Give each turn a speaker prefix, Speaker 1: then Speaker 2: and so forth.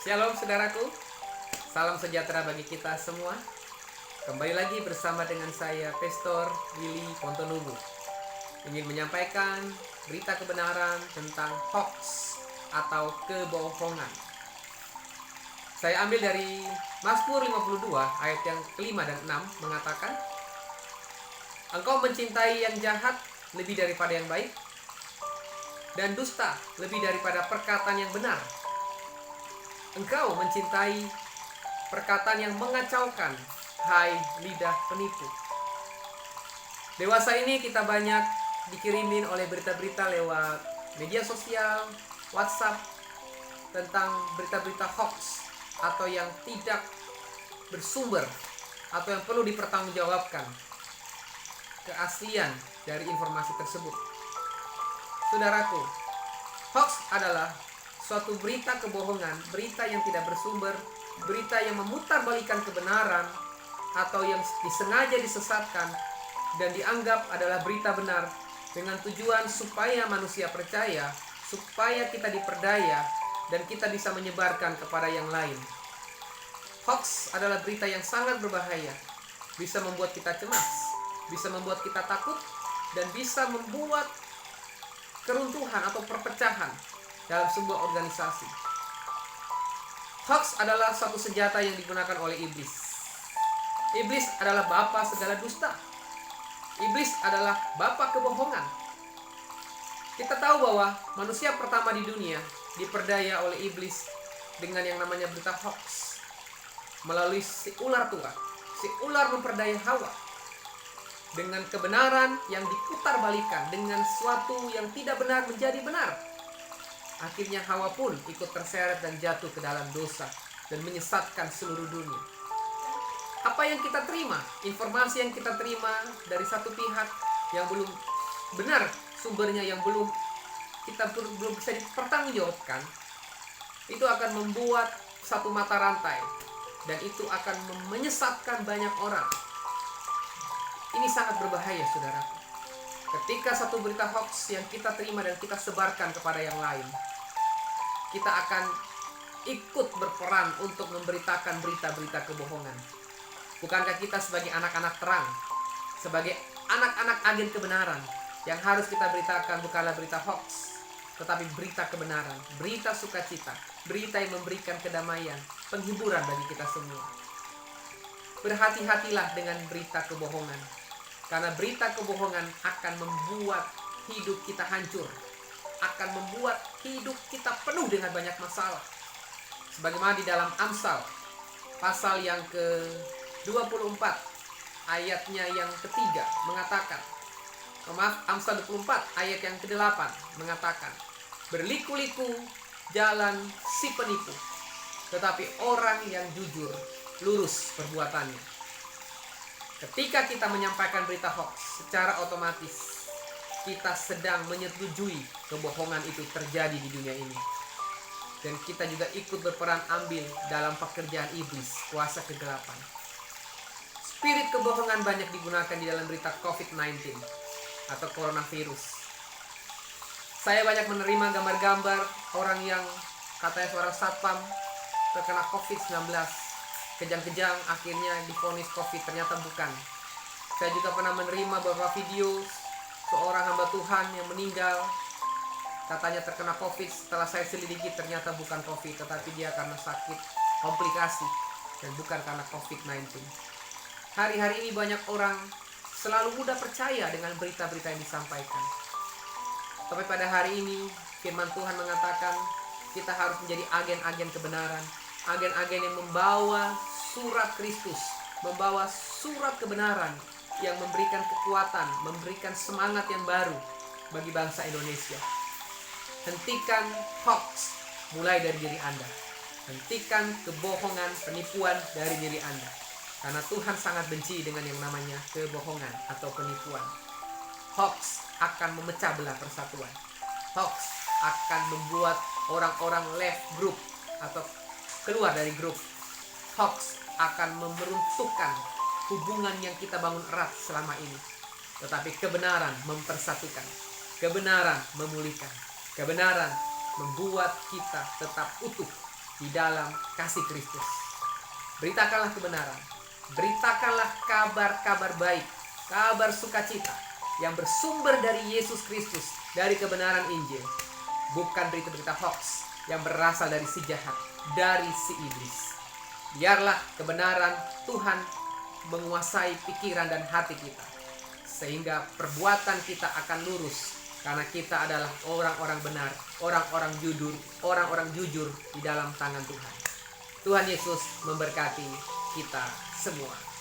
Speaker 1: Shalom saudaraku, salam sejahtera bagi kita semua. Kembali lagi bersama dengan saya, Pastor Willy Pontonubu, ingin menyampaikan berita kebenaran tentang hoax atau kebohongan. Saya ambil dari Mazmur 52 ayat yang kelima dan 6 mengatakan, engkau mencintai yang jahat lebih daripada yang baik, dan dusta lebih daripada perkataan yang benar. Engkau mencintai perkataan yang mengacaukan, hai lidah penipu. Dewasa ini kita banyak dikirimin oleh berita-berita lewat media sosial, WhatsApp, tentang berita-berita hoax atau yang tidak bersumber atau yang perlu dipertanggungjawabkan keaslian dari informasi tersebut. Saudaraku, hoax adalah suatu berita kebohongan, berita yang tidak bersumber, berita yang memutarbalikkan kebenaran atau yang disengaja disesatkan dan dianggap adalah berita benar dengan tujuan supaya manusia percaya, supaya kita diperdaya dan kita bisa menyebarkan kepada yang lain. Hoax adalah berita yang sangat berbahaya, bisa membuat kita cemas, bisa membuat kita takut, dan bisa membuat keruntuhan atau perpecahan dalam sebuah organisasi. Hoax adalah satu senjata yang digunakan oleh iblis. Iblis adalah bapa segala dusta. Iblis adalah bapa kebohongan. Kita tahu bahwa manusia pertama di dunia diperdaya oleh iblis dengan yang namanya berita hoax. Melalui si ular tua, si ular memperdaya Hawa dengan kebenaran yang diputarbalikkan, dengan sesuatu yang tidak benar menjadi benar. Akhirnya Hawa pun ikut terseret dan jatuh ke dalam dosa dan menyesatkan seluruh dunia. Apa yang kita terima, informasi yang kita terima dari satu pihak yang belum benar sumbernya, yang belum bisa dipertanggungjawabkan, itu akan membuat satu mata rantai dan itu akan menyesatkan banyak orang. Ini sangat berbahaya, saudaraku. Ketika satu berita hoax yang kita terima dan kita sebarkan kepada yang lain, kita akan ikut berperan untuk memberitakan berita-berita kebohongan. Bukankah kita sebagai anak-anak terang, sebagai anak-anak agen kebenaran, yang harus kita beritakan bukanlah berita hoax, tetapi berita kebenaran, berita sukacita, berita yang memberikan kedamaian, penghiburan bagi kita semua. Berhati-hatilah dengan berita kebohongan, karena berita kebohongan akan membuat hidup kita hancur, akan membuat hidup kita penuh dengan banyak masalah. Sebagaimana di dalam Amsal pasal yang ke-24 ayatnya yang ketiga mengatakan, Amsal 24 ayat yang ke-8 mengatakan, berliku-liku jalan si penipu, tetapi orang yang jujur lurus perbuatannya. Ketika kita menyampaikan berita hoax, secara otomatis kita sedang menyetujui kebohongan itu terjadi di dunia ini. Dan kita juga ikut berperan ambil dalam pekerjaan iblis, kuasa kegelapan. Spirit kebohongan banyak digunakan di dalam berita COVID-19 atau coronavirus. Saya banyak menerima gambar-gambar orang yang katanya seorang satpam terkena COVID-19. Kejang-kejang akhirnya divonis COVID, ternyata bukan. Saya juga pernah menerima beberapa video seorang hamba Tuhan yang meninggal, katanya terkena COVID. Setelah saya selidiki ternyata bukan COVID, tetapi dia karena sakit komplikasi dan bukan karena COVID-19. Hari-hari ini banyak orang selalu mudah percaya dengan berita-berita yang disampaikan. Tapi pada hari ini firman Tuhan mengatakan kita harus menjadi agen-agen kebenaran, agen-agen yang membawa surat Kristus, membawa surat kebenaran yang memberikan kekuatan, memberikan semangat yang baru bagi bangsa Indonesia. Hentikan hoax mulai dari diri Anda. Hentikan kebohongan, penipuan dari diri Anda. Karena Tuhan sangat benci dengan yang namanya kebohongan atau penipuan. Hoax akan memecah belah persatuan. Hoax akan membuat orang-orang left group atau keluar dari grup. Hoax akan meruntuhkan hubungan yang kita bangun erat selama ini. Tetapi kebenaran mempersatukan. Kebenaran memulihkan. Kebenaran membuat kita tetap utuh di dalam kasih Kristus. Beritakanlah kebenaran, beritakanlah kabar-kabar baik, kabar sukacita yang bersumber dari Yesus Kristus, dari kebenaran Injil. Bukan berita-berita hoax yang berasal dari si jahat, dari si iblis. Biarlah kebenaran Tuhan menguasai pikiran dan hati kita, sehingga perbuatan kita akan lurus, karena kita adalah orang-orang benar, orang-orang jujur di dalam tangan Tuhan. Tuhan Yesus memberkati kita semua.